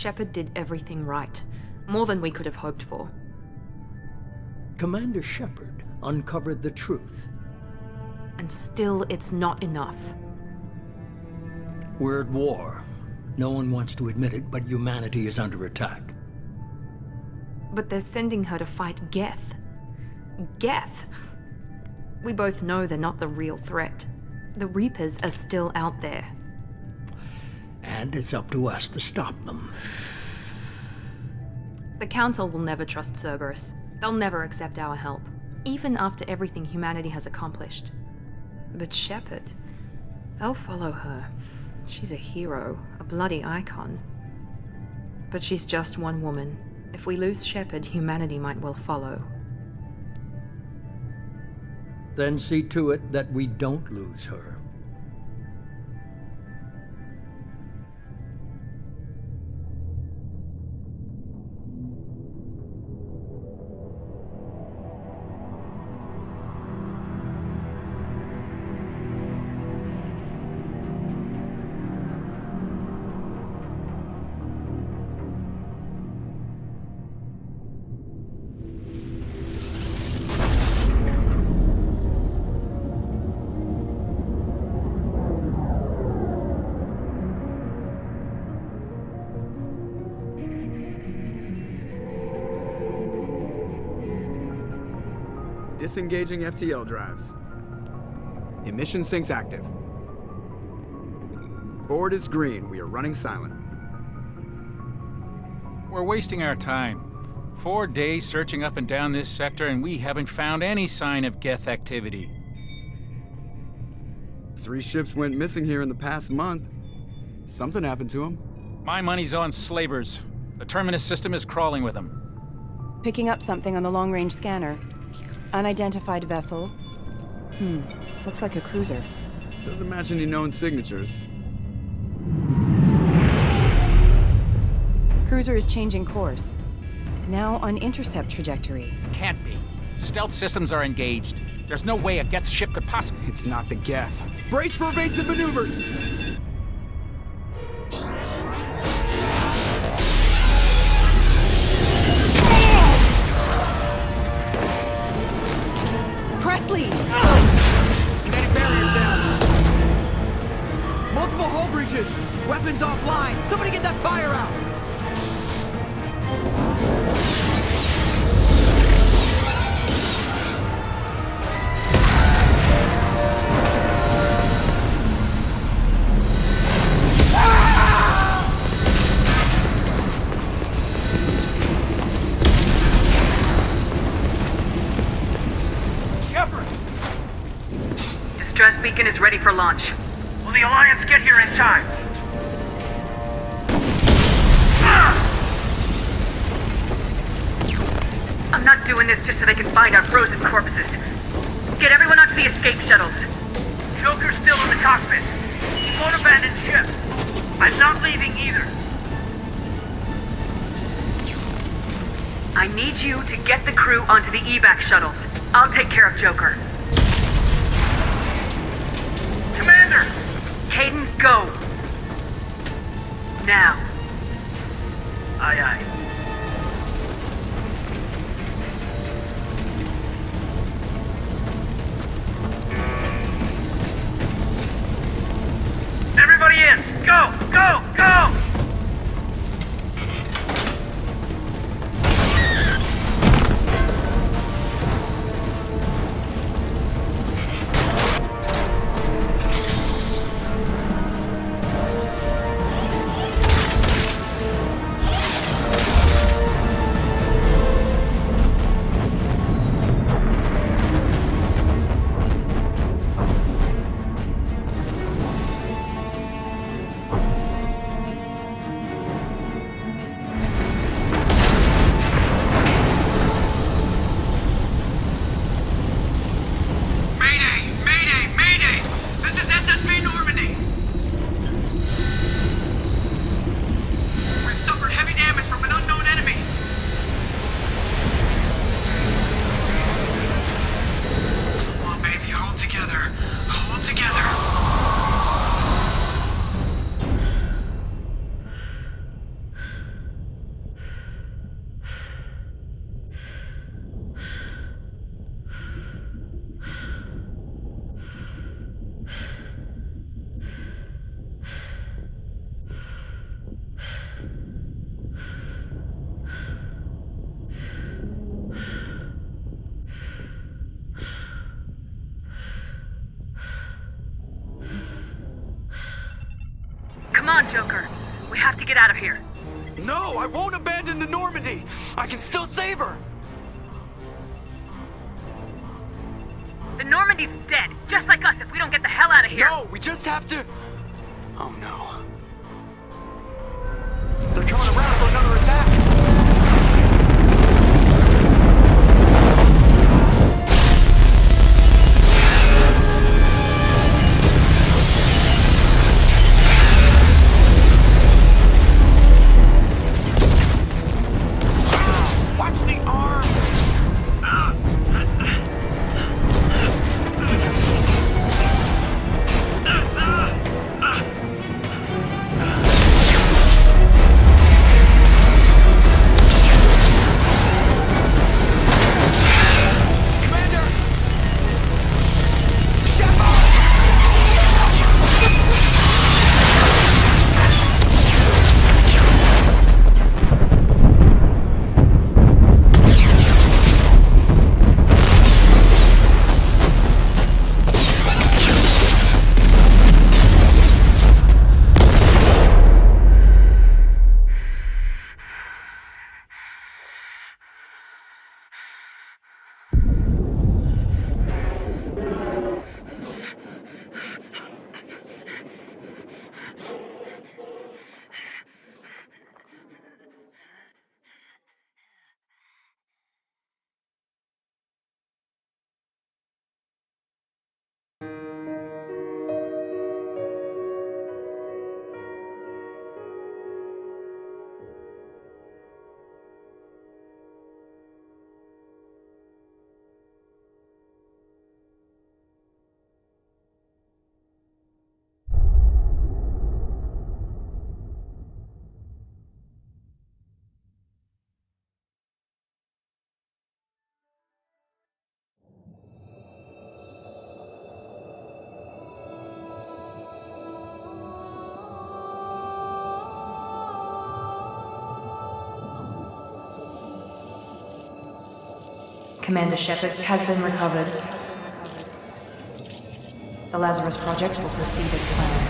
Shepard did everything right. More than we could have hoped for. Commander Shepard uncovered the truth. And still, it's not enough. We're at war. No one wants to admit it, but humanity is under attack. But they're sending her to fight Geth. Geth! We both know they're not the real threat. The Reapers are still out there. And it's up to us to stop them. The Council will never trust Cerberus. They'll never accept our help, even after everything humanity has accomplished. But Shepard, they'll follow her. She's a hero, a bloody icon. But she's just one woman. If we lose Shepard, humanity might well follow. Then see to it that we don't lose her. Disengaging FTL drives. Emission sinks active. Board is green. We are running silent. We're wasting our time. 4 days searching up and down this sector, and we haven't found any sign of Geth activity. 3 ships went missing here in the past month. Something happened to them. My money's on slavers. The Terminus system is crawling with them. Picking up something on the long-range scanner. Unidentified vessel. Looks like a cruiser. Doesn't match any known signatures. Cruiser is changing course. Now on intercept trajectory. Can't be. Stealth systems are engaged. There's no way a Geth ship could possibly... It's not the Geth. Brace for evasive maneuvers! Presley! Kinetic barriers down. Multiple hull breaches. Weapons offline. Somebody get that fire out. Distress beacon is ready for launch. Will the Alliance get here in time? I'm not doing this just so they can find our frozen corpses. Get everyone onto the escape shuttles. Joker's still in the cockpit. He won't abandon ship. I'm not leaving either. I need you to get the crew onto the evac shuttles. I'll take care of Joker. Commander! Caden, go! Now. Aye, aye. Everybody in! Go! Go! Go! on, Joker. We have to get out of here. No, I won't abandon the Normandy! I can still save her! The Normandy's dead, just like us if we don't get the hell out of here. No, we just have to... Oh no. They're coming around for another attack! Watch the arm! Commander Shepard has been recovered. The Lazarus Project will proceed as planned.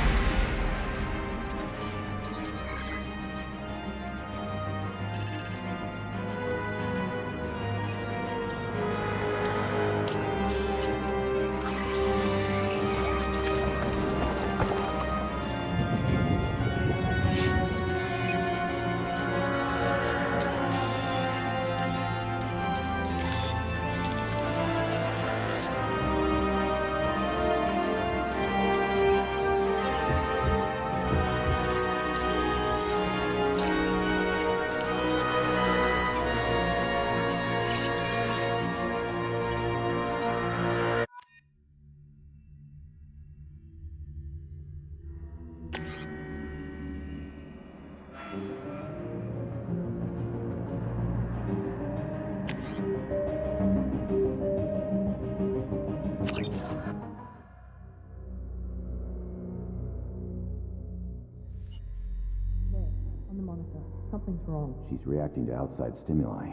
Something's wrong. She's reacting to outside stimuli,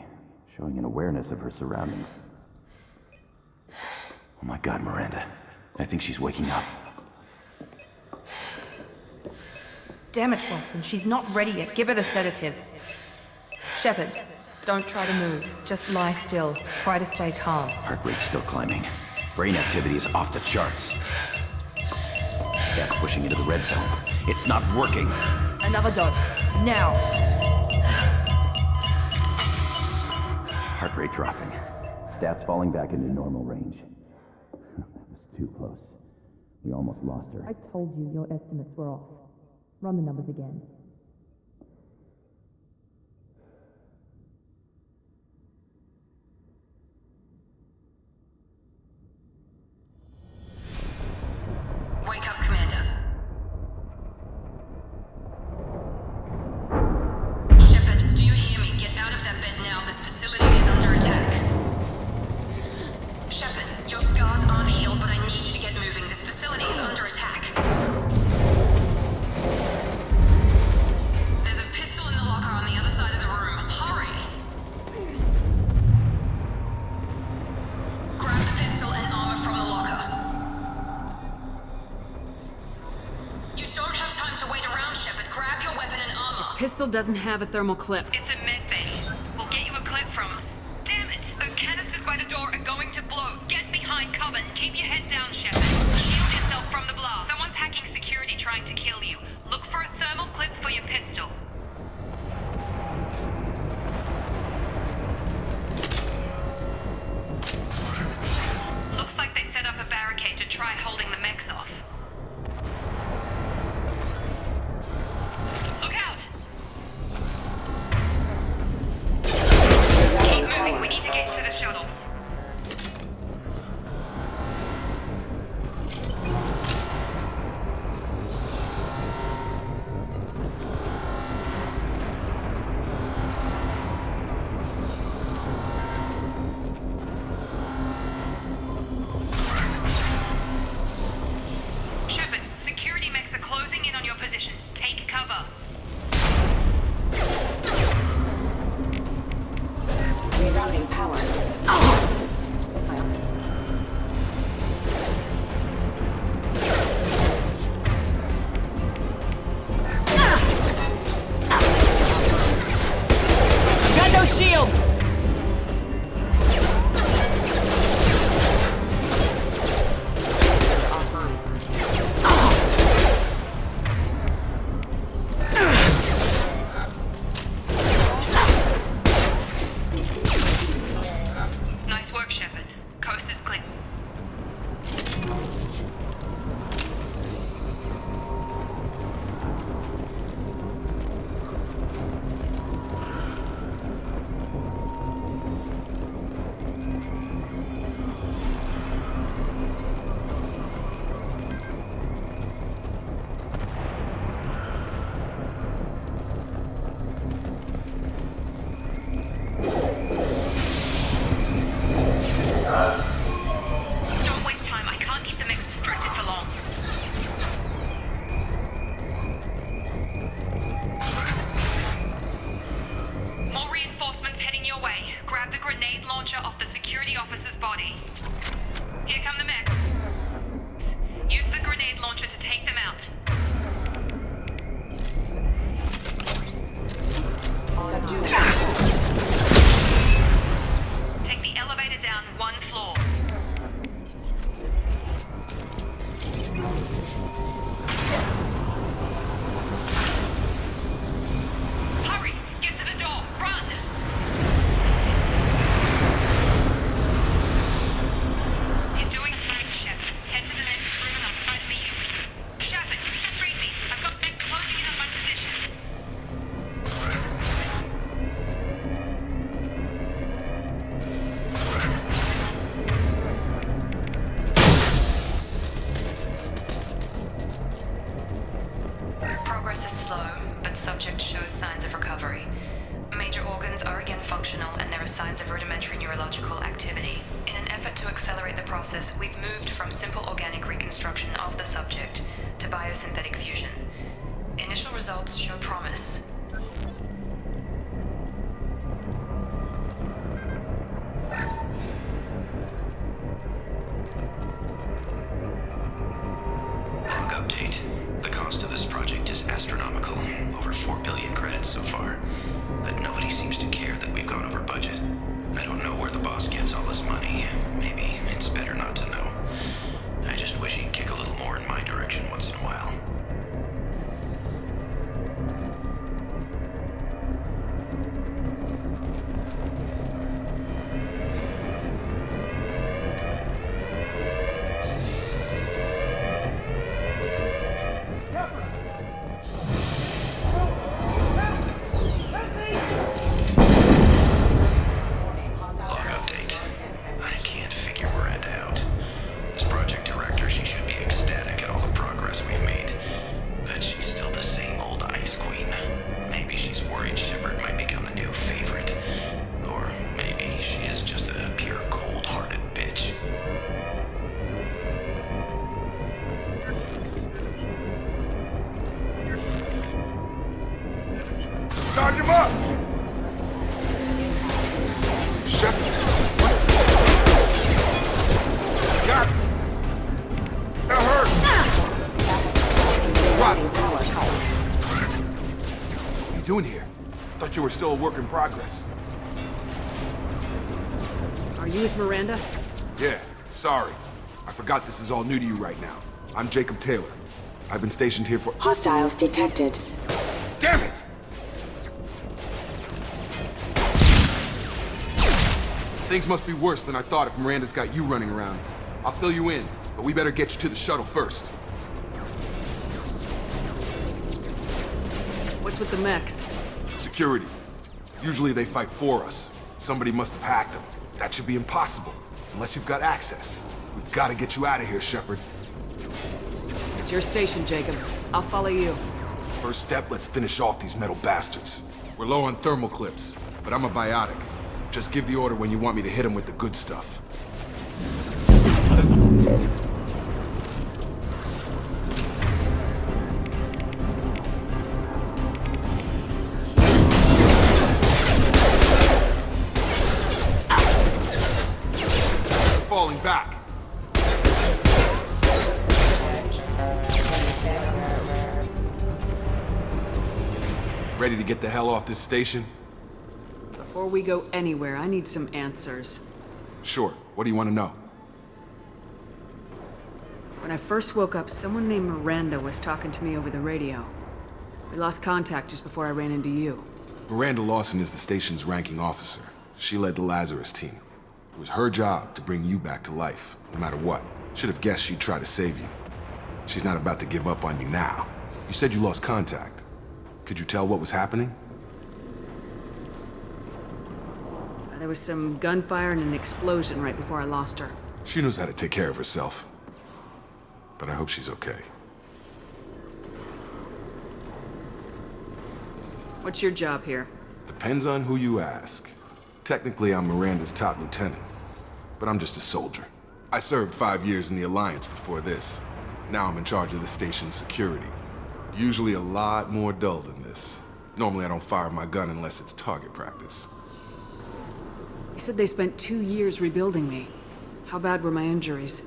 showing an awareness of her surroundings. Oh my God, Miranda. I think she's waking up. Damn it, Wilson. She's not ready yet. Give her the sedative. Shepard, don't try to move. Just lie still. Try to stay calm. Heart rate's still climbing. Brain activity is off the charts. Stats pushing into the red zone. It's not working. Another dose. Now. Heart rate dropping. Stats falling back into normal range. That was too close. We almost lost her. I told you your estimates were off. Run the numbers again. Wake up, Commander. Shepard, do you hear me? Get out of that bed now. This facility is under attack. Shepard, your scars aren't healed, but I need you to get moving. This facility is under attack. pistol doesn't have a thermal clip. It's a med bay. We'll get you a clip from... Damn it! Those canisters by the door are going to blow. Get behind cover and keep your head down, Shepard. Shield yourself from the blast. Someone's hacking security trying to kill you. Look for a thermal clip for your pistol. Looks like they set up a barricade to try holding the mechs off. Look out! Keep moving, we need to get to the shuttles. Shepard, security mechs are closing in on your position. Take cover. Rerouting power. Got no shields! Nice work, Shepard. Coast is clear. Don't waste time. I can't keep the mechs distracted for long. More reinforcements heading your way. Grab the grenade launcher off the security officer's body. Here come the mechs. Use the grenade launcher to take them out. Take the elevator down one floor. Hurry! Get to the door! Run! You're doing fine, Shep. Head to the next room and I'll try to meet you. Shepard, read me. I've got mech closing in on my position. Progress is slow, but subject shows signs of recovery. Major organs are again functional, and there are signs of rudimentary neurological activity. In an effort to accelerate the process, we've moved from simple organic reconstruction of the subject to biosynthetic fusion. Initial results show promise. Log update. The cost of this project is astronomical. Over 4 billion credits so far. But nobody seems to care that we've gone over budget. I don't know where the boss gets all this money. Maybe it's better not to know. I just wish he'd kick a little more in my direction once in a while. Log update. I can't figure we're at now. we're still a work in progress. Are you with Miranda? Yeah, sorry. I forgot this is all new to you right now. I'm Jacob Taylor. I've been stationed here for— Hostiles detected. Damn it! Things must be worse than I thought if Miranda's got you running around. I'll fill you in, but we better get you to the shuttle first. What's with the mechs? Security. Usually they fight for us. Somebody must have hacked them. That should be impossible, unless you've got access. We've got to get you out of here, Shepard. It's your station, Jacob. I'll follow you. First step, let's finish off these metal bastards. We're low on thermal clips, but I'm a biotic. Just give the order when you want me to hit them with the good stuff. Falling back. Ready to get the hell off this station? Before we go anywhere, I need some answers. Sure. What do you want to know? When I first woke up, someone named Miranda was talking to me over the radio. We lost contact just before I ran into you. Miranda Lawson is the station's ranking officer. She led the Lazarus team. It was her job to bring you back to life, no matter what. Should have guessed she'd try to save you. She's not about to give up on you now. You said you lost contact. Could you tell what was happening? There was some gunfire and an explosion right before I lost her. She knows how to take care of herself. But I hope she's okay. What's your job here? Depends on who you ask. Technically, I'm Miranda's top lieutenant. But I'm just a soldier. I served 5 years in the Alliance before this. Now I'm in charge of the station's security. Usually a lot more dull than this. Normally I don't fire my gun unless it's target practice. You said they spent 2 years rebuilding me. How bad were my injuries?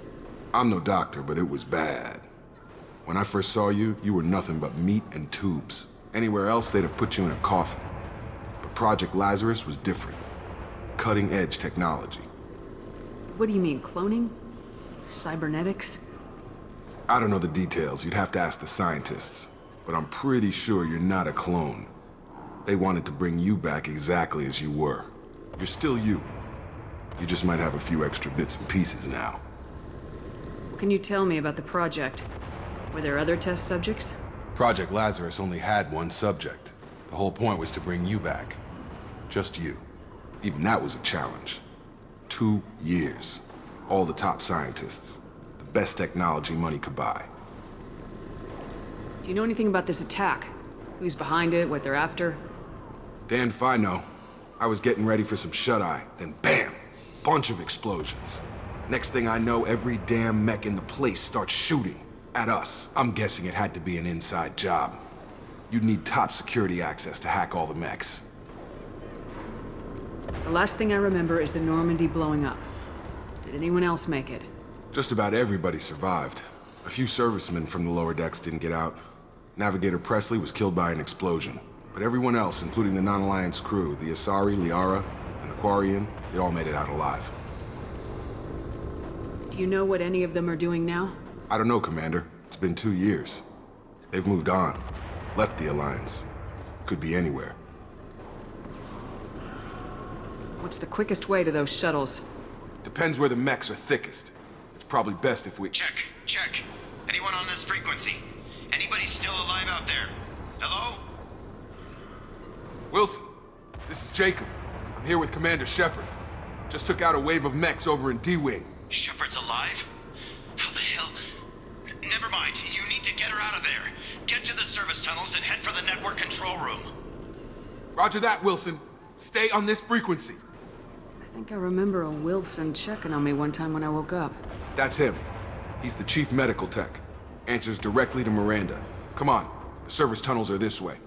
I'm no doctor, but it was bad. When I first saw you, you were nothing but meat and tubes. Anywhere else, they'd have put you in a coffin. But Project Lazarus was different. Cutting-edge technology. What do you mean, cloning? Cybernetics? I don't know the details. You'd have to ask the scientists. But I'm pretty sure you're not a clone. They wanted to bring you back exactly as you were. You're still you. You just might have a few extra bits and pieces now. What can you tell me about the project? Were there other test subjects? Project Lazarus only had one subject. The whole point was to bring you back. Just you. Even that was a challenge. 2 years. All the top scientists. The best technology money could buy. Do you know anything about this attack? Who's behind it, what they're after? Damned if I know. I was getting ready for some shut-eye, then bam! Bunch of explosions. Next thing I know, every damn mech in the place starts shooting. At us. I'm guessing it had to be an inside job. You'd need top security access to hack all the mechs. The last thing I remember is the Normandy blowing up. Did anyone else make it? Just about everybody survived. A few servicemen from the lower decks didn't get out. Navigator Presley was killed by an explosion. But everyone else, including the non-Alliance crew, the Asari, Liara, and the Quarian, they all made it out alive. Do you know what any of them are doing now? I don't know, Commander. It's been 2 years. They've moved on. Left the Alliance. Could be anywhere. What's the quickest way to those shuttles? Depends where the mechs are thickest. It's probably best if we— Check. Anyone on this frequency? Anybody still alive out there? Hello? Wilson, this is Jacob. I'm here with Commander Shepard. Just took out a wave of mechs over in D-Wing. Shepard's alive? How the hell? Never mind. You need to get her out of there. Get to the service tunnels and head for the network control room. Roger that, Wilson. Stay on this frequency. I think I remember a Wilson checking on me one time when I woke up. That's him. He's the chief medical tech. Answers directly to Miranda. Come on. The service tunnels are this way.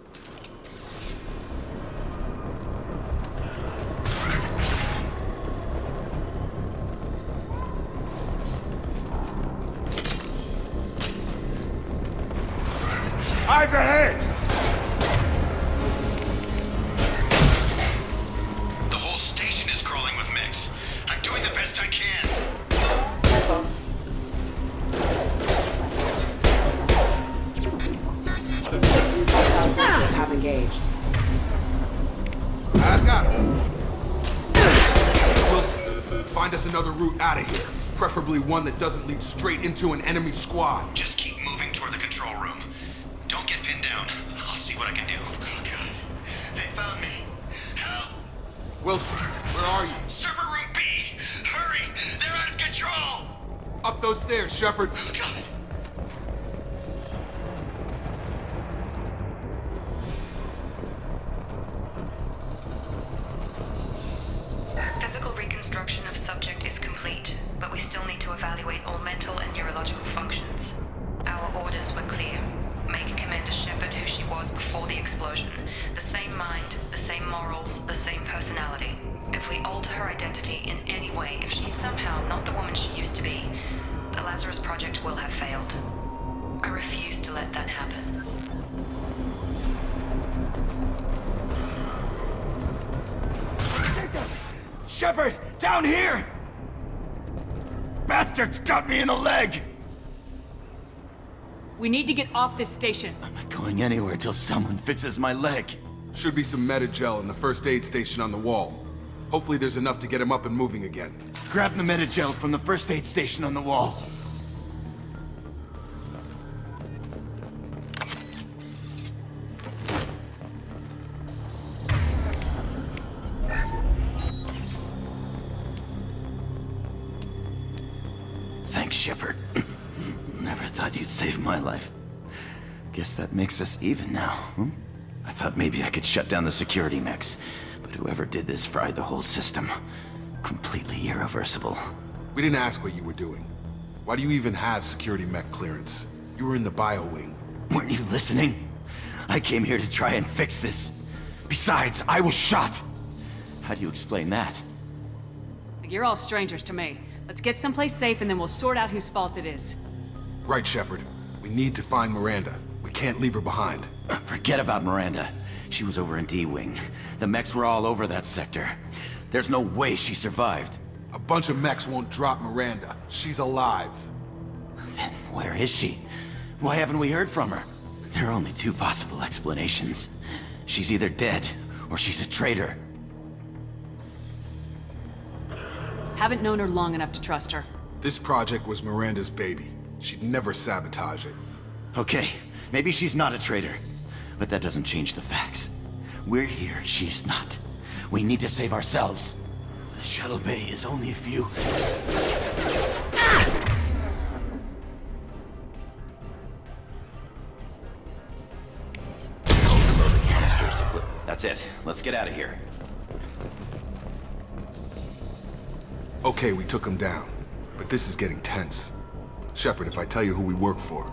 Eyes ahead! Find us another route out of here. Preferably one that doesn't lead straight into an enemy squad. Just keep moving toward the control room. Don't get pinned down. I'll see what I can do. Oh God, they found me. Help! Wilson, where are you? Server room B! Hurry! They're out of control! Up those stairs, Shepard. Oh God! Physical reconstruction of subject is complete, but we still need to evaluate all mental and neurological functions. Our orders were clear. Make Commander Shepard who she was before the explosion. The same mind, the same morals, the same personality. If we alter her identity in any way, if she's somehow not the woman she used to be, the Lazarus Project will have failed. I refuse to let that happen. Shepard, down here! Bastards got me in the leg! We need to get off this station. I'm not going anywhere till someone fixes my leg. Should be some Metagel in the first aid station on the wall. Hopefully there's enough to get him up and moving again. Grab the Metagel from the first aid station on the wall. Thanks, Shepard. Never thought you'd save my life. Guess that makes us even now, hmm? I thought maybe I could shut down the security mechs, but whoever did this fried the whole system. Completely irreversible. We didn't ask what you were doing. Why do you even have security mech clearance? You were in the bio wing. Weren't you listening? I came here to try and fix this. Besides, I was shot. How do you explain that? You're all strangers to me. Let's get someplace safe and then we'll sort out whose fault it is. Right, Shepard. We need to find Miranda. We can't leave her behind. Forget about Miranda. She was over in D-Wing. The mechs were all over that sector. There's no way she survived. A bunch of mechs won't drop Miranda. She's alive. Then where is she? Why haven't we heard from her? There are only two possible explanations. She's either dead, or she's a traitor. Haven't known her long enough to trust her. This project was Miranda's baby. She'd never sabotage it. Okay, maybe she's not a traitor. But that doesn't change the facts. We're here, she's not. We need to save ourselves. The shuttle bay is only a few... Canisters to clip. That's it. Let's get out of here. Okay, we took him down. But this is getting tense. Shepard, if I tell you who we work for,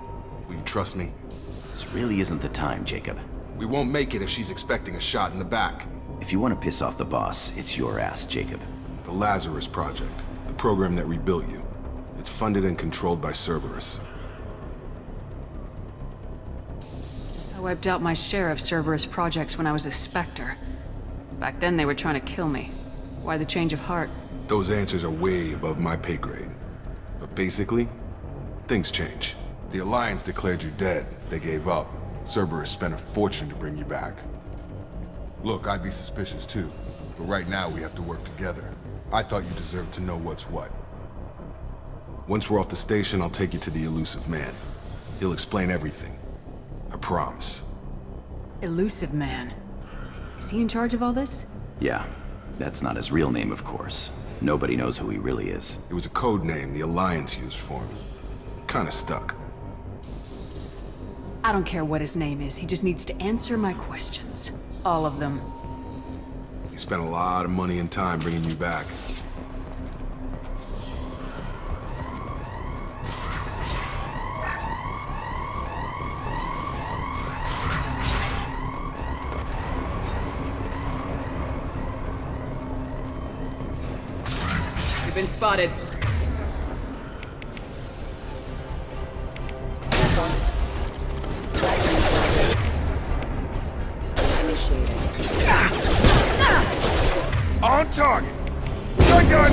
will you trust me? This really isn't the time, Jacob. We won't make it if she's expecting a shot in the back. If you want to piss off the boss, it's your ass, Jacob. The Lazarus Project, the program that rebuilt you. It's funded and controlled by Cerberus. I wiped out my share of Cerberus projects when I was a Spectre. Back then they were trying to kill me. Why the change of heart? Those answers are way above my pay grade. But basically, things change. The Alliance declared you dead. They gave up. Cerberus spent a fortune to bring you back. Look, I'd be suspicious too. But right now we have to work together. I thought you deserved to know what's what. Once we're off the station, I'll take you to the elusive man. He'll explain everything. I promise. Elusive Man. Is he in charge of all this? Yeah, that's not his real name, of course. Nobody knows who he really is. It was a code name the Alliance used for him. Kinda stuck. I don't care what his name is. He just needs to answer my questions. All of them. He spent a lot of money and time bringing you back. You've been spotted. On target! Gun!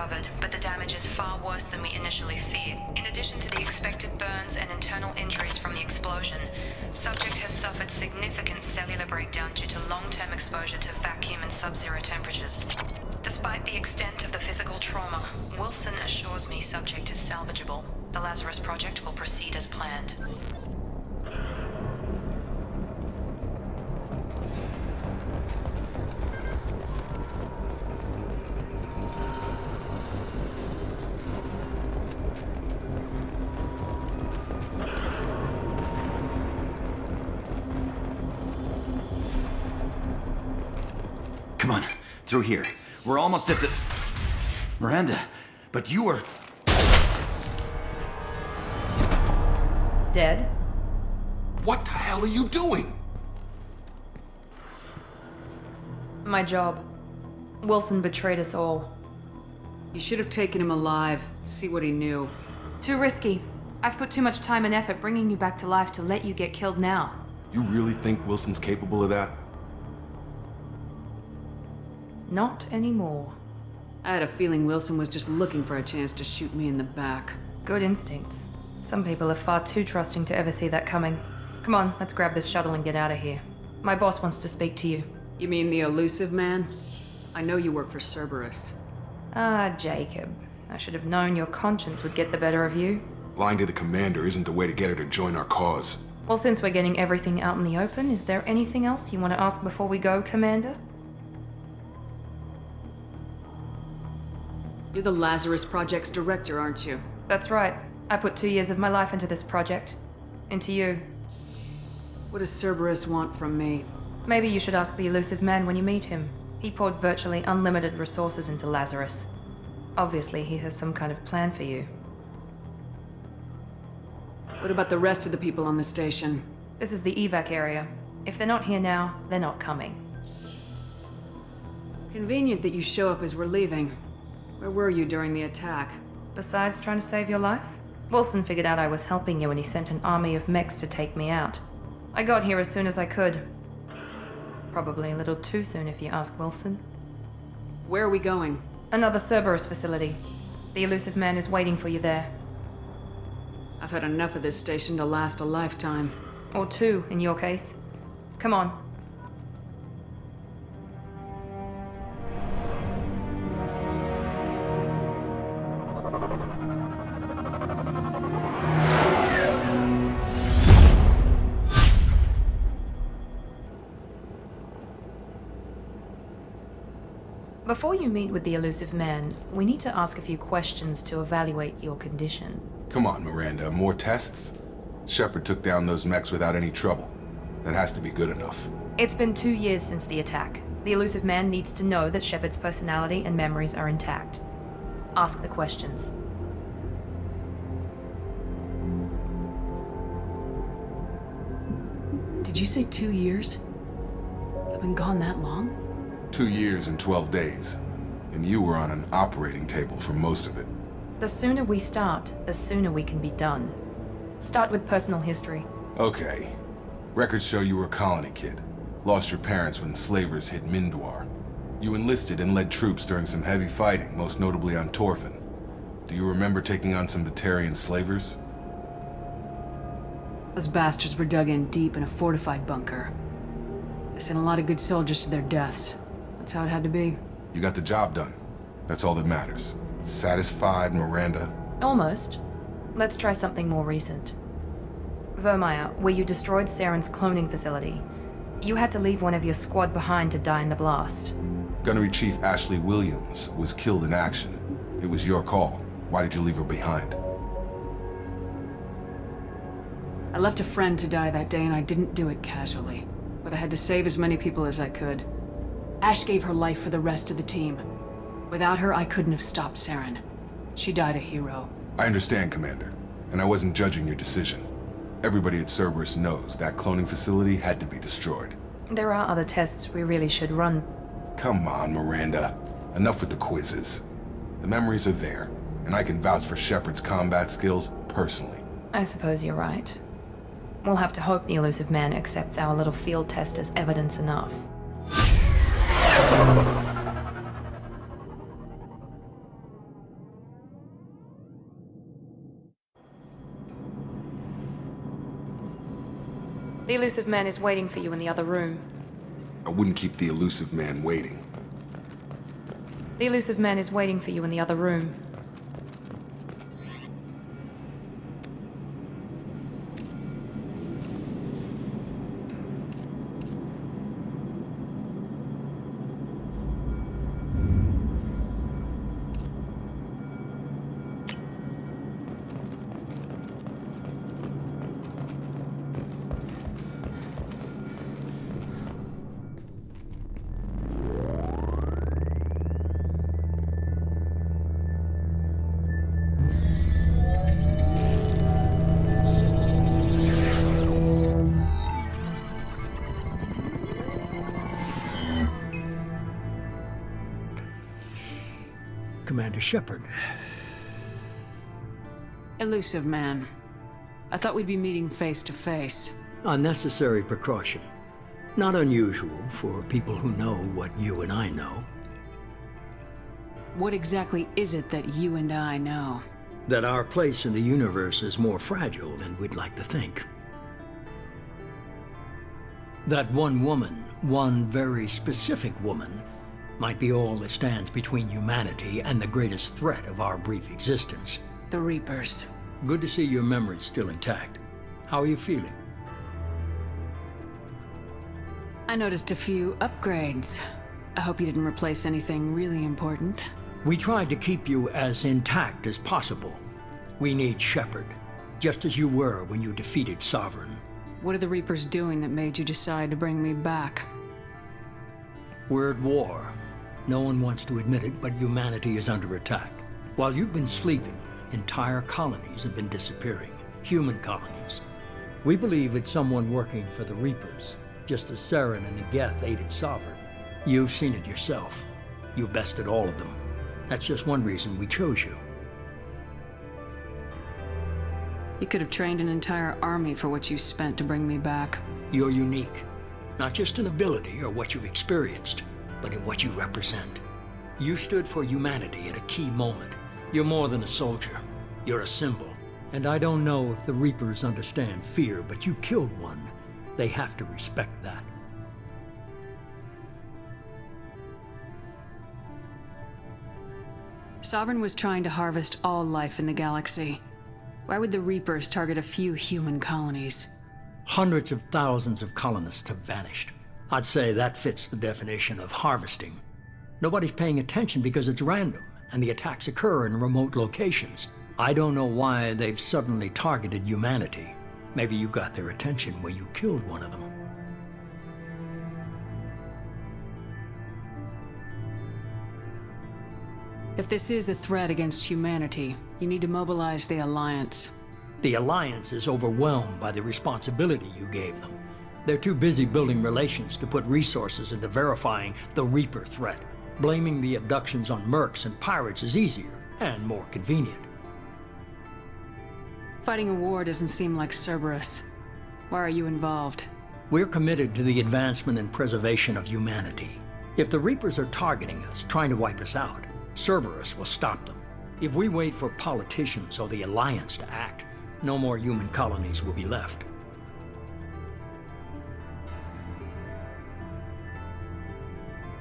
recovered, but the damage is far worse than we initially feared. In addition to the expected burns and internal injuries from the explosion, subject has suffered significant cellular breakdown due to long-term exposure to vacuum and sub-zero temperatures. Despite the extent of the physical trauma, Wilson assures me subject is salvageable. The Lazarus Project will proceed as planned. Come on, through here. We're almost at the... Miranda, but you were... Dead? What the hell are you doing? My job. Wilson betrayed us all. You should have taken him alive, see what he knew. Too risky. I've put too much time and effort bringing you back to life to let you get killed now. You really think Wilson's capable of that? Not anymore. I had a feeling Wilson was just looking for a chance to shoot me in the back. Good instincts. Some people are far too trusting to ever see that coming. Come on, let's grab this shuttle and get out of here. My boss wants to speak to you. You mean the elusive man? I know you work for Cerberus. Ah, Jacob. I should have known your conscience would get the better of you. Lying to the commander isn't the way to get her to join our cause. Well, since we're getting everything out in the open, is there anything else you want to ask before we go, Commander? You're the Lazarus Project's director, aren't you? That's right. I put 2 years of my life into this project. Into you. What does Cerberus want from me? Maybe you should ask the elusive man when you meet him. He poured virtually unlimited resources into Lazarus. Obviously, he has some kind of plan for you. What about the rest of the people on the station? This is the evac area. If they're not here now, they're not coming. Convenient that you show up as we're leaving. Where were you during the attack? Besides trying to save your life? Wilson figured out I was helping you and he sent an army of mechs to take me out. I got here as soon as I could. Probably a little too soon if you ask Wilson. Where are we going? Another Cerberus facility. The elusive man is waiting for you there. I've had enough of this station to last a lifetime. Or 2, in your case. Come on. Before you meet with the elusive man, we need to ask a few questions to evaluate your condition. Come on, Miranda, more tests? Shepard took down those mechs without any trouble. That has to be good enough. It's been 2 years since the attack. The elusive man needs to know that Shepard's personality and memories are intact. Ask the questions. Did you say 2 years? I've been gone that long? 2 years and 12 days. And you were on an operating table for most of it. The sooner we start, the sooner we can be done. Start with personal history. Okay. Records show you were a colony kid. Lost your parents when slavers hit Mindwar. You enlisted and led troops during some heavy fighting, most notably on Torfin. Do you remember taking on some Batarian slavers? Those bastards were dug in deep in a fortified bunker. I sent a lot of good soldiers to their deaths. That's how it had to be. You got the job done. That's all that matters. Satisfied, Miranda? Almost. Let's try something more recent. Vermeer, where you destroyed Saren's cloning facility. You had to leave one of your squad behind to die in the blast. Gunnery Chief Ashley Williams was killed in action. It was your call. Why did you leave her behind? I left a friend to die that day and I didn't do it casually. But I had to save as many people as I could. Ash gave her life for the rest of the team. Without her, I couldn't have stopped Saren. She died a hero. I understand, Commander. And I wasn't judging your decision. Everybody at Cerberus knows that cloning facility had to be destroyed. There are other tests we really should run. Come on, Miranda. Enough with the quizzes. The memories are there, and I can vouch for Shepard's combat skills personally. I suppose you're right. We'll have to hope the elusive man accepts our little field test as evidence enough. The elusive man is waiting for you in the other room. I wouldn't keep the elusive man waiting. The elusive man is waiting for you in the other room. Commander Shepard. Elusive man. I thought we'd be meeting face to face. Unnecessary precaution. Not unusual for people who know what you and I know. What exactly is it that you and I know? That our place in the universe is more fragile than we'd like to think. That one woman, one very specific woman, might be all that stands between humanity and the greatest threat of our brief existence. The Reapers. Good to see your memory's still intact. How are you feeling? I noticed a few upgrades. I hope you didn't replace anything really important. We tried to keep you as intact as possible. We need Shepard, just as you were when you defeated Sovereign. What are the Reapers doing that made you decide to bring me back? We're at war. No one wants to admit it, but humanity is under attack. While you've been sleeping, entire colonies have been disappearing. Human colonies. We believe it's someone working for the Reapers, just as Saren and the Geth aided Sovereign. You've seen it yourself. You bested all of them. That's just one reason we chose you. You could have trained an entire army for what you spent to bring me back. You're unique. Not just in ability or what you've experienced, but in what you represent. You stood for humanity at a key moment. You're more than a soldier. You're a symbol. And I don't know if the Reapers understand fear, but you killed one. They have to respect that. Sovereign was trying to harvest all life in the galaxy. Why would the Reapers target a few human colonies? Hundreds of thousands of colonists have vanished. I'd say that fits the definition of harvesting. Nobody's paying attention because it's random, and the attacks occur in remote locations. I don't know why they've suddenly targeted humanity. Maybe you got their attention when you killed one of them. If this is a threat against humanity, you need to mobilize the Alliance. The Alliance is overwhelmed by the responsibility you gave them. They're too busy building relations to put resources into verifying the Reaper threat. Blaming the abductions on mercs and pirates is easier and more convenient. Fighting a war doesn't seem like Cerberus. Why are you involved? We're committed to the advancement and preservation of humanity. If the Reapers are targeting us, trying to wipe us out, Cerberus will stop them. If we wait for politicians or the Alliance to act, no more human colonies will be left.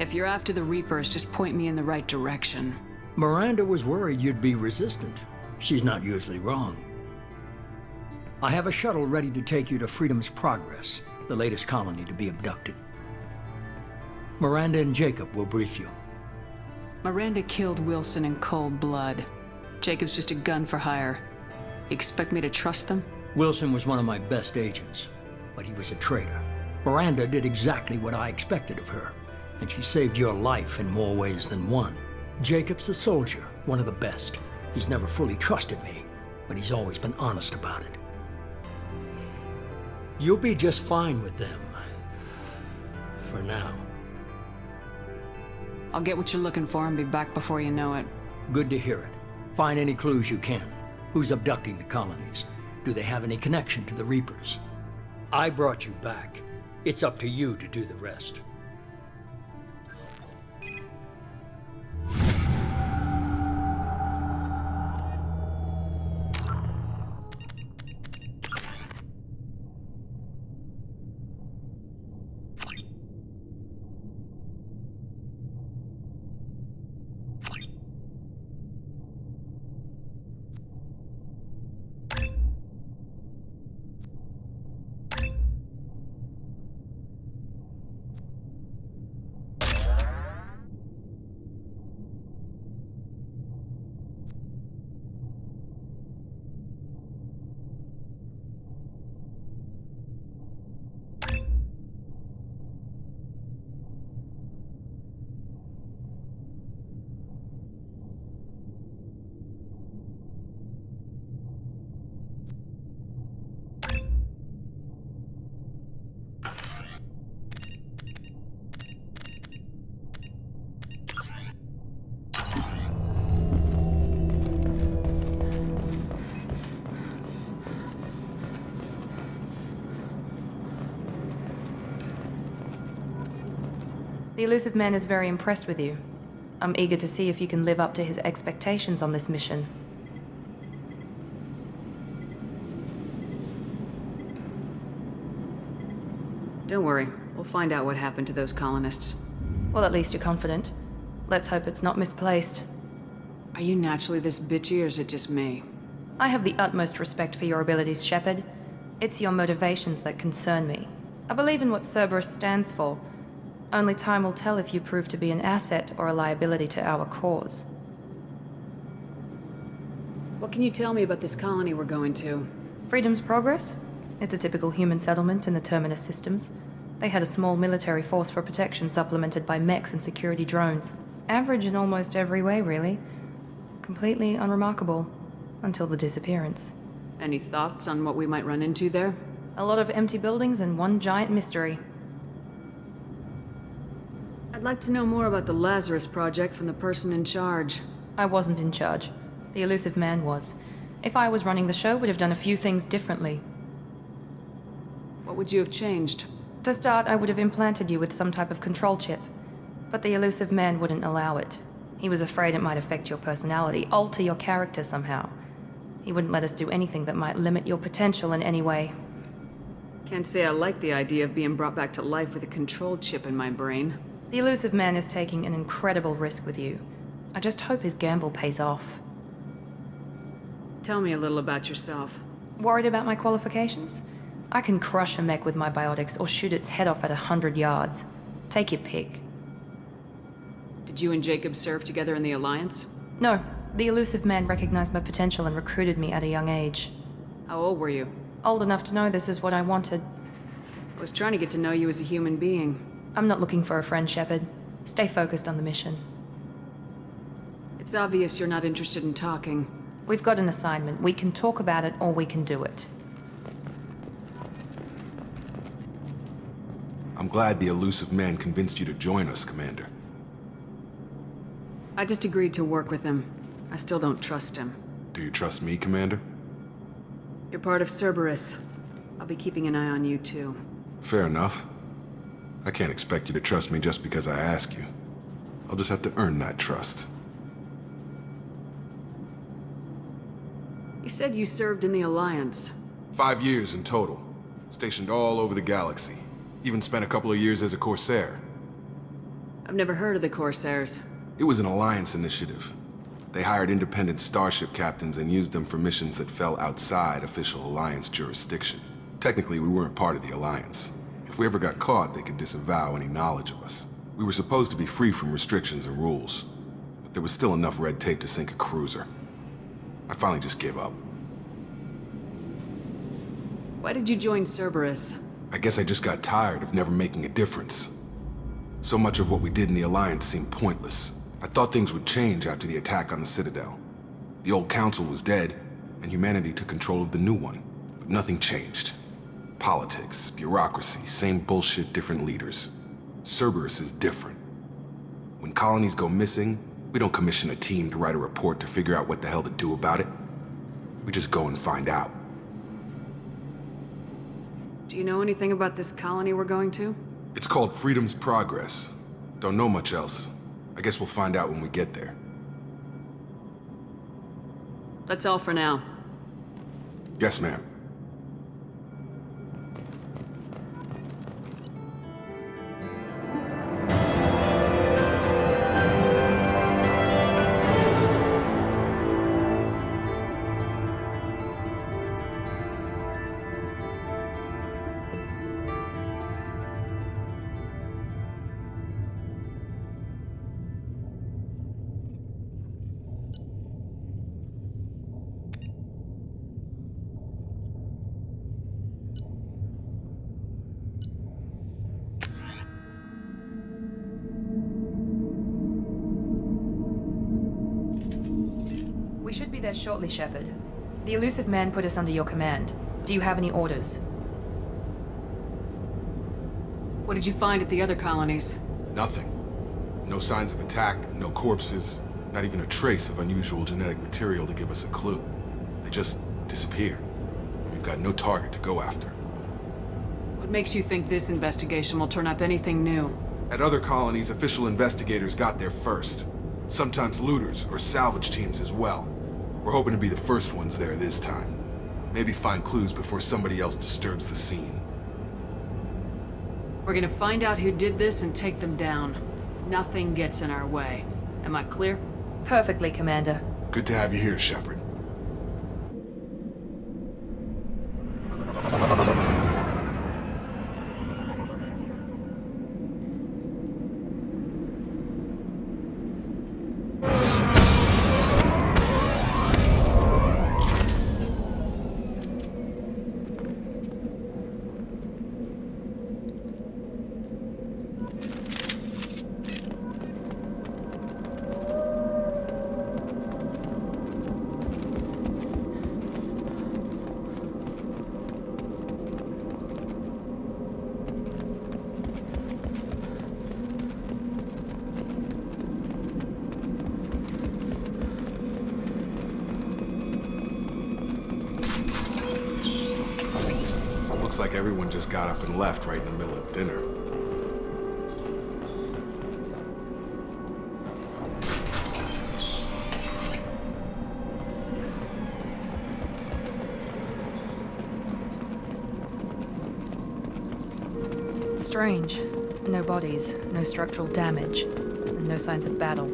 If you're after the Reapers, just point me in the right direction. Miranda was worried you'd be resistant. She's not usually wrong. I have a shuttle ready to take you to Freedom's Progress, the latest colony to be abducted. Miranda and Jacob will brief you. Miranda killed Wilson in cold blood. Jacob's just a gun for hire. You expect me to trust them? Wilson was one of my best agents, but he was a traitor. Miranda did exactly what I expected of her, and she saved your life in more ways than one. Jacob's a soldier, one of the best. He's never fully trusted me, but he's always been honest about it. You'll be just fine with them. For now. I'll get what you're looking for and be back before you know it. Good to hear it. Find any clues you can. Who's abducting the colonies? Do they have any connection to the Reapers? I brought you back. It's up to you to do the rest. The elusive man is very impressed with you. I'm eager to see if you can live up to his expectations on this mission. Don't worry. We'll find out what happened to those colonists. Well, at least you're confident. Let's hope it's not misplaced. Are you naturally this bitchy, or is it just me? I have the utmost respect for your abilities, Shepard. It's your motivations that concern me. I believe in what Cerberus stands for. Only time will tell if you prove to be an asset or a liability to our cause. What can you tell me about this colony we're going to? Freedom's Progress? It's a typical human settlement in the Terminus systems. They had a small military force for protection supplemented by mechs and security drones. Average in almost every way, really. Completely unremarkable. Until the disappearance. Any thoughts on what we might run into there? A lot of empty buildings and one giant mystery. I'd like to know more about the Lazarus Project from the person in charge. I wasn't in charge. The elusive man was. If I was running the show, would have done a few things differently. What would you have changed? To start, I would have implanted you with some type of control chip. But the elusive man wouldn't allow it. He was afraid it might affect your personality, alter your character somehow. He wouldn't let us do anything that might limit your potential in any way. Can't say I like the idea of being brought back to life with a control chip in my brain. The elusive man is taking an incredible risk with you. I just hope his gamble pays off. Tell me a little about yourself. Worried about my qualifications? I can crush a mech with my biotics or shoot its head off at 100 yards. Take your pick. Did you and Jacob serve together in the Alliance? No. The elusive man recognized my potential and recruited me at a young age. How old were you? Old enough to know this is what I wanted. I was trying to get to know you as a human being. I'm not looking for a friend, Shepard. Stay focused on the mission. It's obvious you're not interested in talking. We've got an assignment. We can talk about it or we can do it. I'm glad the elusive man convinced you to join us, Commander. I just agreed to work with him. I still don't trust him. Do you trust me, Commander? You're part of Cerberus. I'll be keeping an eye on you, too. Fair enough. I can't expect you to trust me just because I ask you. I'll just have to earn that trust. You said you served in the Alliance. 5 years in total. Stationed all over the galaxy. Even spent a couple of years as a Corsair. I've never heard of the Corsairs. It was an Alliance initiative. They hired independent starship captains and used them for missions that fell outside official Alliance jurisdiction. Technically, we weren't part of the Alliance. If we ever got caught, they could disavow any knowledge of us. We were supposed to be free from restrictions and rules, but there was still enough red tape to sink a cruiser. I finally just gave up. Why did you join Cerberus? I guess I just got tired of never making a difference. So much of what we did in the Alliance seemed pointless. I thought things would change after the attack on the Citadel. The old council was dead, and humanity took control of the new one. But nothing changed. Politics, bureaucracy, same bullshit, different leaders. Cerberus is different. When colonies go missing, we don't commission a team to write a report to figure out what the hell to do about it. We just go and find out. Do you know anything about this colony we're going to? It's called Freedom's Progress. Don't know much else. I guess we'll find out when we get there. That's all for now. Yes, ma'am. We should be there shortly, Shepard. The elusive man put us under your command. Do you have any orders? What did you find at the other colonies? Nothing. No signs of attack, no corpses, not even a trace of unusual genetic material to give us a clue. They just disappear. And we've got no target to go after. What makes you think this investigation will turn up anything new? At other colonies, official investigators got there first. Sometimes looters or salvage teams as well. We're hoping to be the first ones there this time. Maybe find clues before somebody else disturbs the scene. We're gonna find out who did this and take them down. Nothing gets in our way. Am I clear? Perfectly, Commander. Good to have you here, Shepard. Looks like everyone just got up and left right in the middle of dinner. Strange. No bodies, no structural damage, and no signs of battle.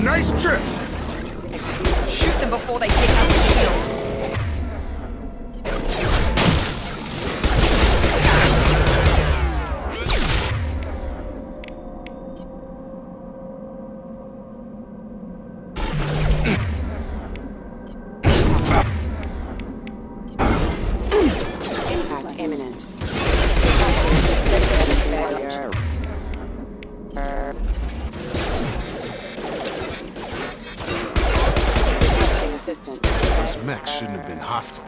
Nice trip! Shoot them before they take out the shield. Impact imminent. Those mechs shouldn't have been hostile.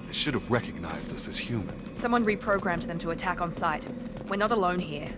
They should have recognized us as human. Someone reprogrammed them to attack on sight. We're not alone here.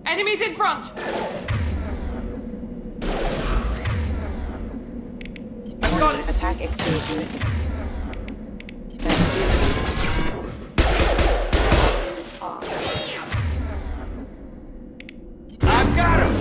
Enemies in front! Got it. Attack exceeded. I've got him!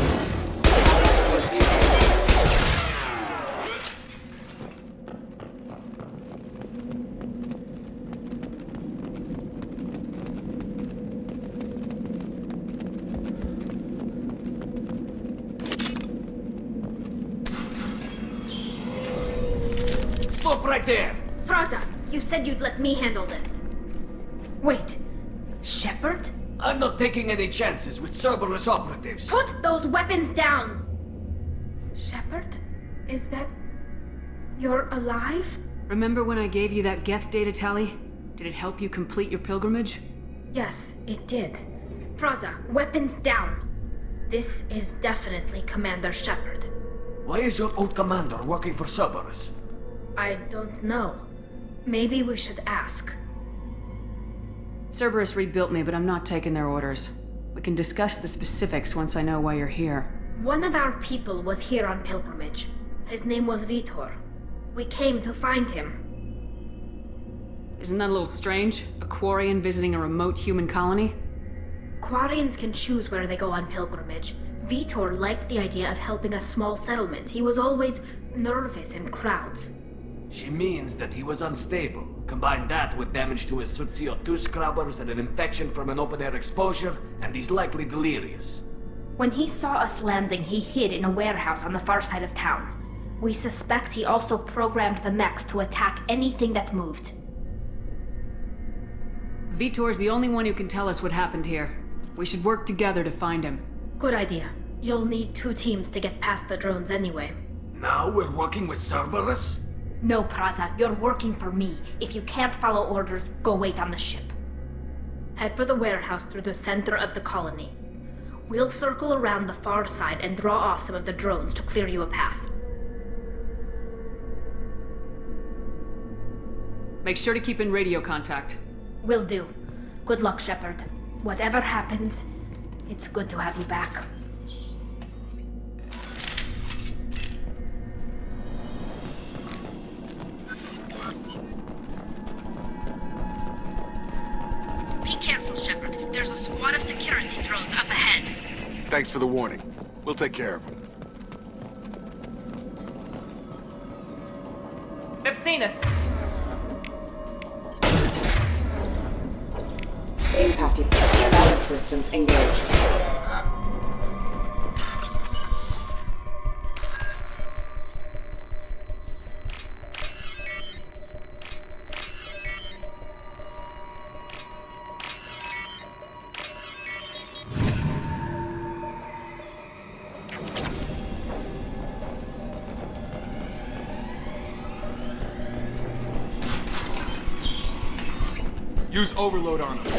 Stop right there! Praza, you said you'd let me handle this. Wait, Shepard? I'm not taking any chances with Cerberus operatives. Put those weapons down! Shepard? Is that... you're alive? Remember when I gave you that Geth data tally? Did it help you complete your pilgrimage? Yes, it did. Praza, weapons down. This is definitely Commander Shepard. Why is your old commander working for Cerberus? I don't know. Maybe we should ask. Cerberus rebuilt me, but I'm not taking their orders. We can discuss the specifics once I know why you're here. One of our people was here on pilgrimage. His name was Vitor. We came to find him. Isn't that a little strange? A Quarian visiting a remote human colony? Quarians can choose where they go on pilgrimage. Vitor liked the idea of helping a small settlement. He was always nervous in crowds. She means that he was unstable. Combine that with damage to his suit CO2 scrubbers and an infection from an open-air exposure, and he's likely delirious. When he saw us landing, he hid in a warehouse on the far side of town. We suspect he also programmed the mechs to attack anything that moved. Vitor's the only one who can tell us what happened here. We should work together to find him. Good idea. You'll need 2 teams to get past the drones anyway. Now we're working with Cerberus? No, Praza, you're working for me. If you can't follow orders, go wait on the ship. Head for the warehouse through the center of the colony. We'll circle around the far side and draw off some of the drones to clear you a path. Make sure to keep in radio contact. Will do. Good luck, Shepard. Whatever happens, it's good to have you back. Be careful, Shepard. There's a squad of security drones up ahead. Thanks for the warning. We'll take care of them. They've seen us. Impacted. Backup systems engaged. Use overload on them.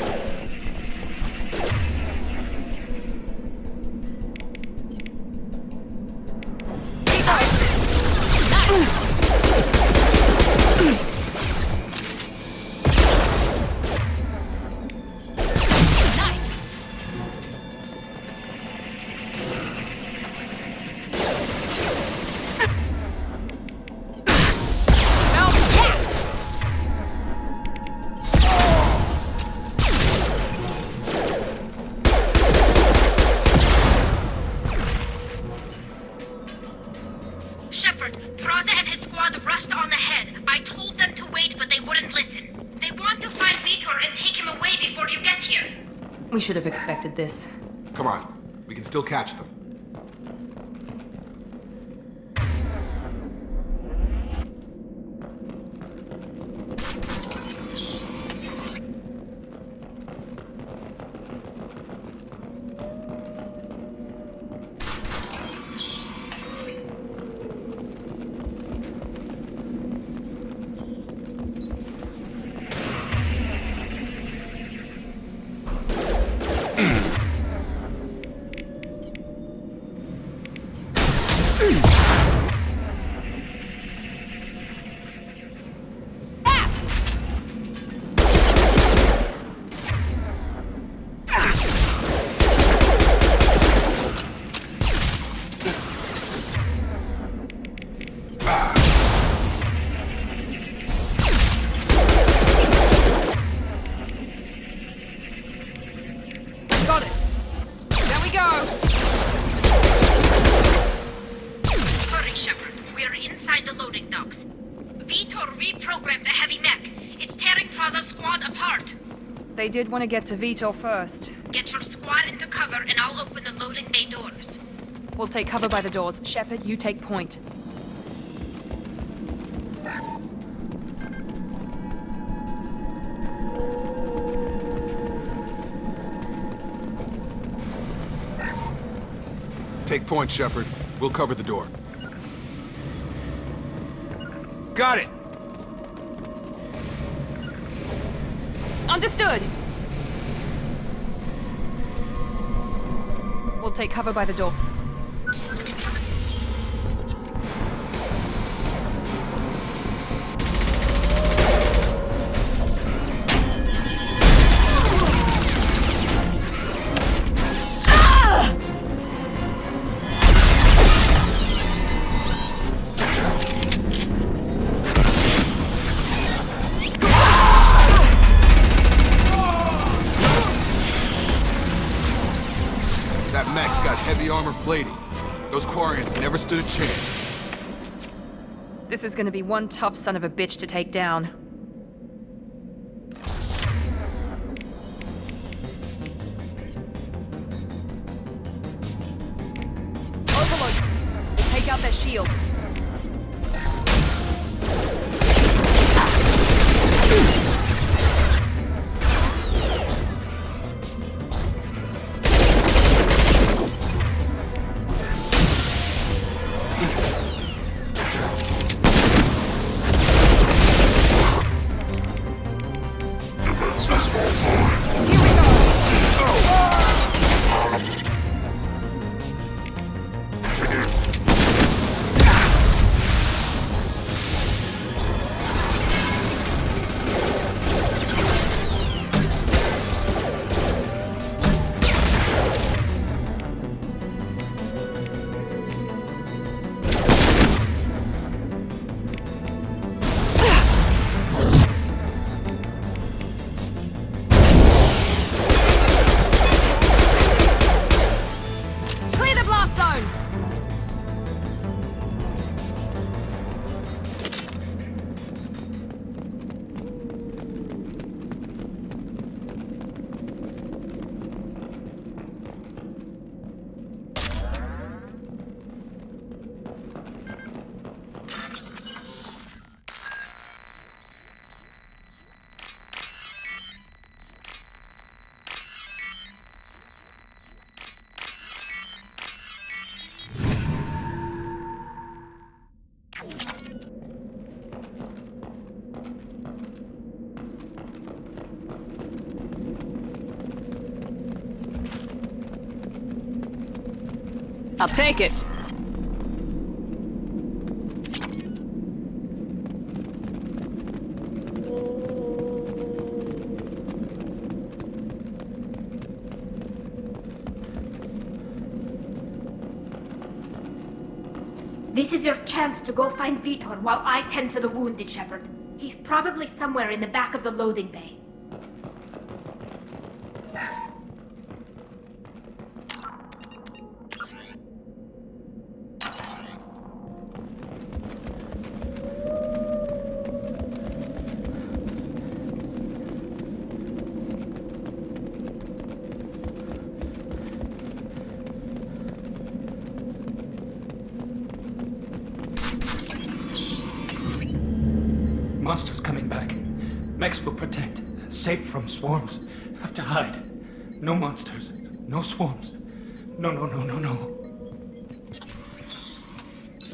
Shepard, Praza and his squad rushed on ahead. I told them to wait, but they wouldn't listen. They want to find Vitor and take him away before you get here. We should have expected this. Come on. We can still catch them. They did want to get to Vitor first. Get your squad into cover and I'll open the loading bay doors. We'll take cover by the doors. Shepard, you take point. Take point, Shepard. We'll cover the door. Got it! Understood! We'll take cover by the door. armor plating. Those Quarians never stood a chance. This is gonna be one tough son of a bitch to take down. Overload! We'll take out their shield. I'll take it. This is your chance to go find Vitor while I tend to the wounded, Shepard. He's probably somewhere in the back of the loading bay. Monsters coming back. Mechs will protect. Safe from swarms. Have to hide. No monsters. No swarms. No.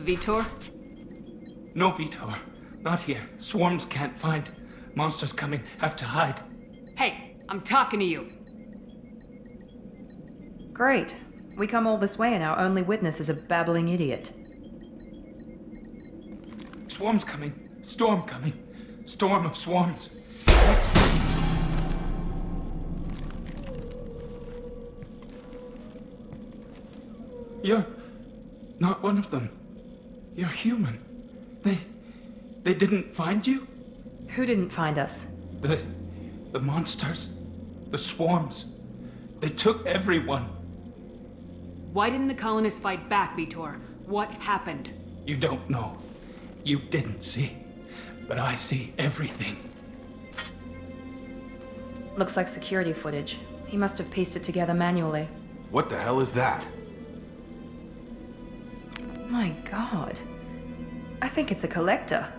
Vitor? No Vitor. Not here. Swarms can't find. Monsters coming. Have to hide. Hey, I'm talking to you. Great. We come all this way and our only witness is a babbling idiot. Swarms coming. Storm coming. Storm of swarms. You're not one of them. You're human. They didn't find you? Who didn't find us? The monsters. The swarms. They took everyone. Why didn't the colonists fight back, Vitor? What happened? You don't know. You didn't see. But I see everything. Looks like security footage. He must have pieced it together manually. What the hell is that? My god. I think it's a collector.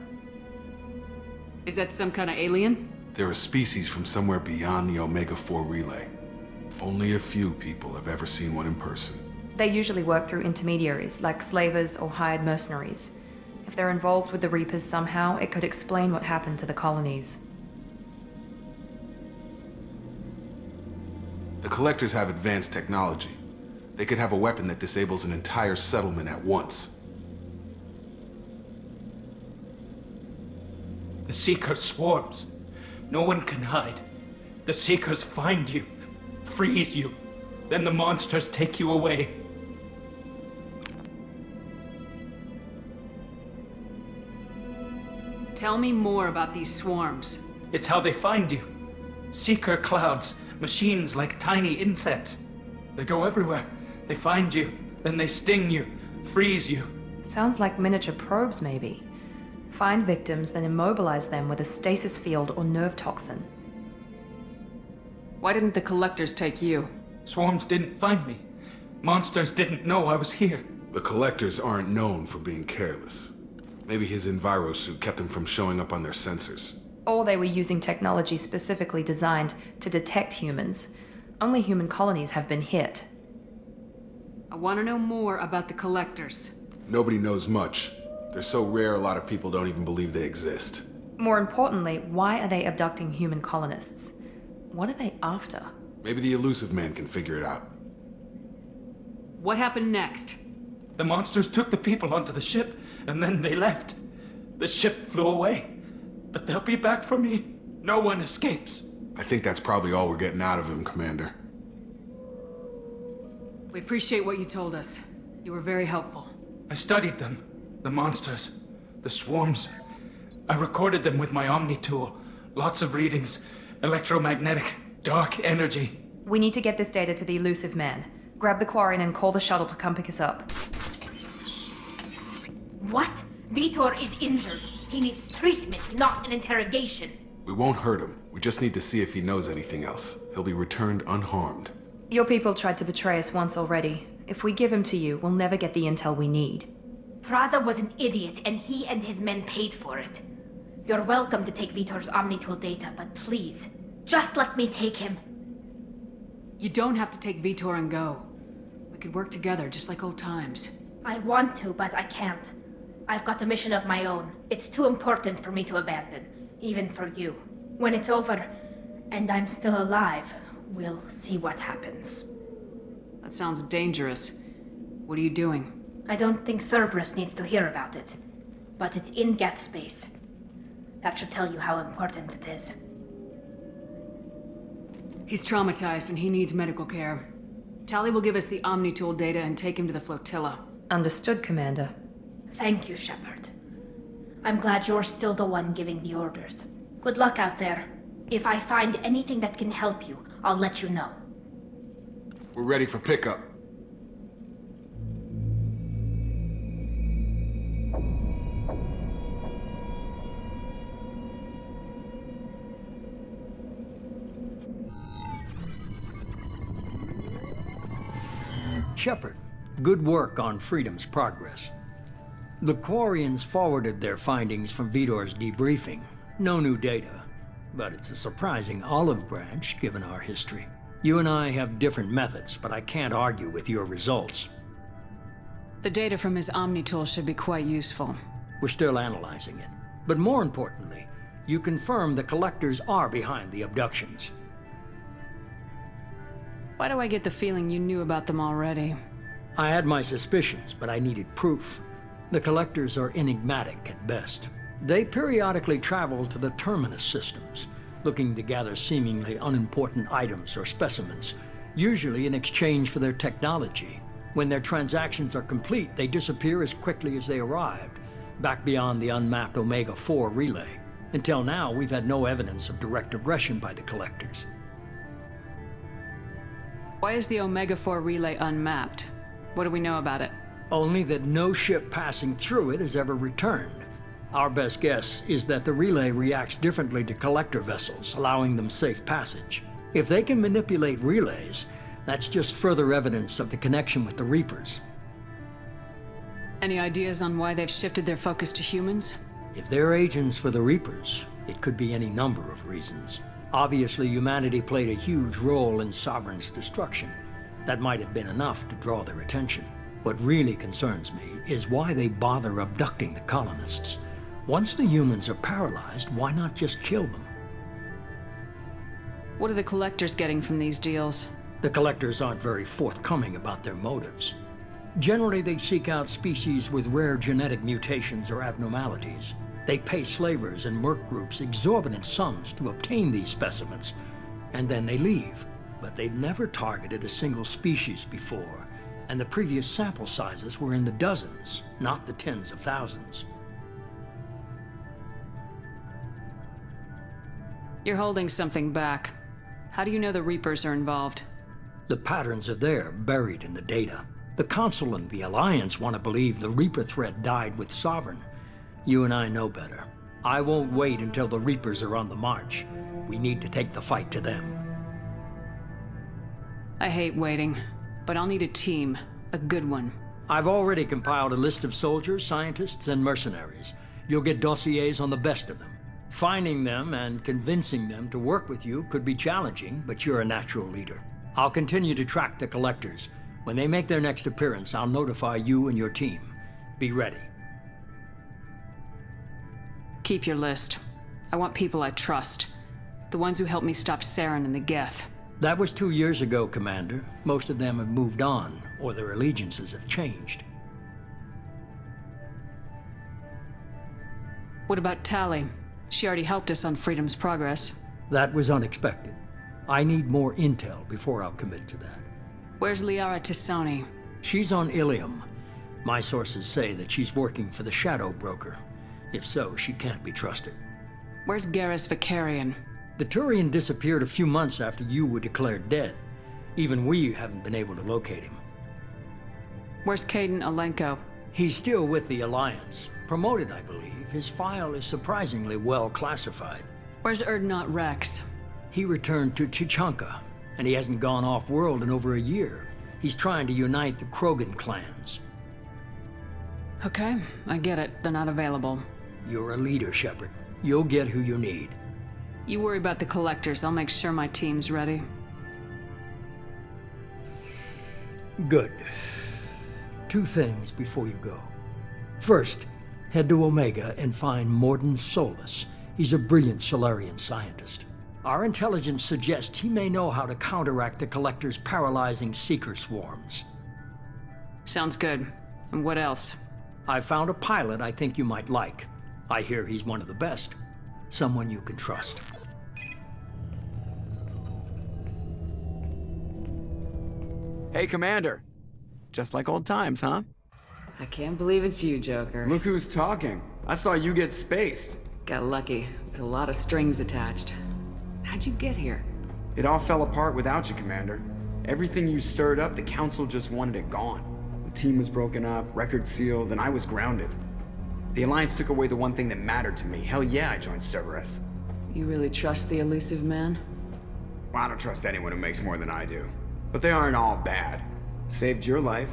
Is that some kind of alien? They're a species from somewhere beyond the Omega-4 relay. Only a few people have ever seen one in person. They usually work through intermediaries, like slavers or hired mercenaries. If they're involved with the Reapers somehow, it could explain what happened to the colonies. The Collectors have advanced technology. They could have a weapon that disables an entire settlement at once. The Seeker swarms. No one can hide. The Seekers find you, freeze you, then the monsters take you away. Tell me more about these swarms. It's how they find you. Seeker clouds, machines like tiny insects. They go everywhere. They find you, Then they sting you, freeze you. Sounds like miniature probes, maybe. Find victims, then immobilize them with a stasis field or nerve toxin. Why didn't the collectors take you? Swarms didn't find me. Monsters didn't know I was here. The collectors aren't known for being careless. Maybe his enviro suit kept him from showing up on their sensors. Or they were using technology specifically designed to detect humans. Only human colonies have been hit. I want to know more about the collectors. Nobody knows much. They're so rare, a lot of people don't even believe they exist. More importantly, why are they abducting human colonists? What are they after? Maybe the elusive man can figure it out. What happened next? The monsters took the people onto the ship, and then they left. The ship flew away. But they'll be back for me. No one escapes. I think that's probably all we're getting out of him, Commander. We appreciate what you told us. You were very helpful. I studied them. The monsters. The swarms. I recorded them with my Omni tool. Lots of readings. Electromagnetic. Dark energy. We need to get this data to the elusive man. Grab the Quarian and call the shuttle to come pick us up. What? Vitor is injured. He needs treatment, not an interrogation. We won't hurt him. We just need to see if he knows anything else. He'll be returned unharmed. Your people tried to betray us once already. If we give him to you, we'll never get the intel we need. Praza was an idiot, and he and his men paid for it. You're welcome to take Vitor's Omnitool data, but please, just let me take him. You don't have to take Vitor and go. We could work together, just like old times. I want to, but I can't. I've got a mission of my own. It's too important for me to abandon, even for you. When it's over, and I'm still alive, we'll see what happens. That sounds dangerous. What are you doing? I don't think Cerberus needs to hear about it, but it's in Geth space. That should tell you how important it is. He's traumatized and he needs medical care. Tali will give us the Omnitool data and take him to the flotilla. Understood, Commander. Thank you, Shepard. I'm glad you're still the one giving the orders. Good luck out there. If I find anything that can help you, I'll let you know. We're ready for pickup. Shepard, good work on Freedom's progress. The Quarians forwarded their findings from Vitor's debriefing. No new data, but it's a surprising olive branch given our history. You and I have different methods, but I can't argue with your results. The data from his Omnitool should be quite useful. We're still analyzing it. But more importantly, you confirm the collectors are behind the abductions. Why do I get the feeling you knew about them already? I had my suspicions, but I needed proof. The collectors are enigmatic at best. They periodically travel to the terminus systems, looking to gather seemingly unimportant items or specimens, usually in exchange for their technology. When their transactions are complete, they disappear as quickly as they arrived, back beyond the unmapped Omega-4 relay. Until now, we've had no evidence of direct aggression by the collectors. Why is the Omega-4 relay unmapped? What do we know about it? Only that no ship passing through it has ever returned. Our best guess is that the relay reacts differently to collector vessels, allowing them safe passage. If they can manipulate relays, that's just further evidence of the connection with the Reapers. Any ideas on why they've shifted their focus to humans? If they're agents for the Reapers, it could be any number of reasons. Obviously, humanity played a huge role in Sovereign's destruction. That might have been enough to draw their attention. What really concerns me is why they bother abducting the colonists. Once the humans are paralyzed, why not just kill them? What are the collectors getting from these deals? The collectors aren't very forthcoming about their motives. Generally, they seek out species with rare genetic mutations or abnormalities. They pay slavers and merc groups exorbitant sums to obtain these specimens, and then they leave. But they've never targeted a single species before, and the previous sample sizes were in the dozens, not the tens of thousands. You're holding something back. How do you know the Reapers are involved? The patterns are there, buried in the data. The Council and the Alliance want to believe the Reaper threat died with Sovereign. You and I know better. I won't wait until the Reapers are on the march. We need to take the fight to them. I hate waiting, but I'll need a team. A good one. I've already compiled a list of soldiers, scientists, and mercenaries. You'll get dossiers on the best of them. Finding them and convincing them to work with you could be challenging, but you're a natural leader. I'll continue to track the collectors. When they make their next appearance, I'll notify you and your team. Be ready. Keep your list. I want people I trust. The ones who helped me stop Saren and the Geth. That was 2 years ago, Commander. Most of them have moved on, or their allegiances have changed. What about Tali? She already helped us on Freedom's Progress. That was unexpected. I need more intel before I'll commit to that. Where's Liara Tisoni? She's on Ilium. My sources say that she's working for the Shadow Broker. If so, she can't be trusted. Where's Garrus Vicarian? The Turian disappeared a few months after you were declared dead. Even we haven't been able to locate him. Where's Caden Alenko? He's still with the Alliance. Promoted, I believe. His file is surprisingly well classified. Where's Erdnot Rex? He returned to Chichanka, and he hasn't gone off-world in over a year. He's trying to unite the Krogan clans. Okay, I get it. They're not available. You're a leader, Shepard. You'll get who you need. You worry about the collectors. I'll make sure my team's ready. Good. 2 things before you go. First, head to Omega and find Morden Solus. He's a brilliant Solarian scientist. Our intelligence suggests he may know how to counteract the Collector's paralyzing Seeker swarms. Sounds good. And what else? I found a pilot I think you might like. I hear he's one of the best. Someone you can trust. Hey, Commander. Just like old times, huh? I can't believe it's you, Joker. Look who's talking. I saw you get spaced. Got lucky, with a lot of strings attached. How'd you get here? It all fell apart without you, Commander. Everything you stirred up, the Council just wanted it gone. The team was broken up, record sealed, and I was grounded. The Alliance took away the one thing that mattered to me. Hell yeah, I joined Cerberus. You really trust the elusive man? Well, I don't trust anyone who makes more than I do. But they aren't all bad. Saved your life,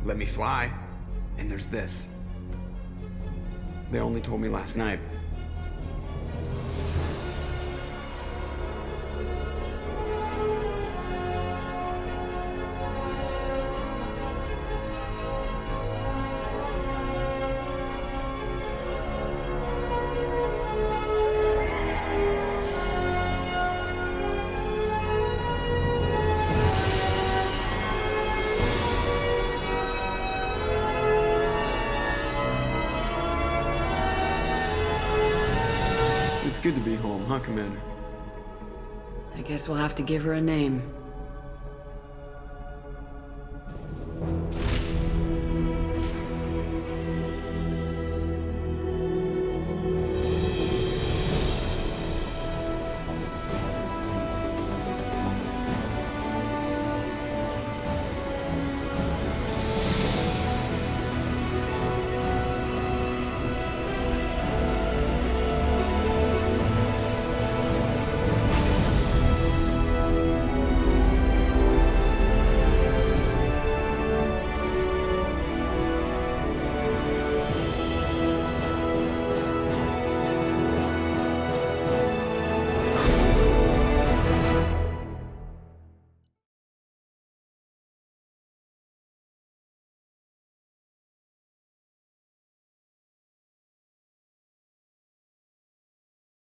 let me fly, and there's this. They only told me last night. It's good to be home, huh, Commander? I guess we'll have to give her a name.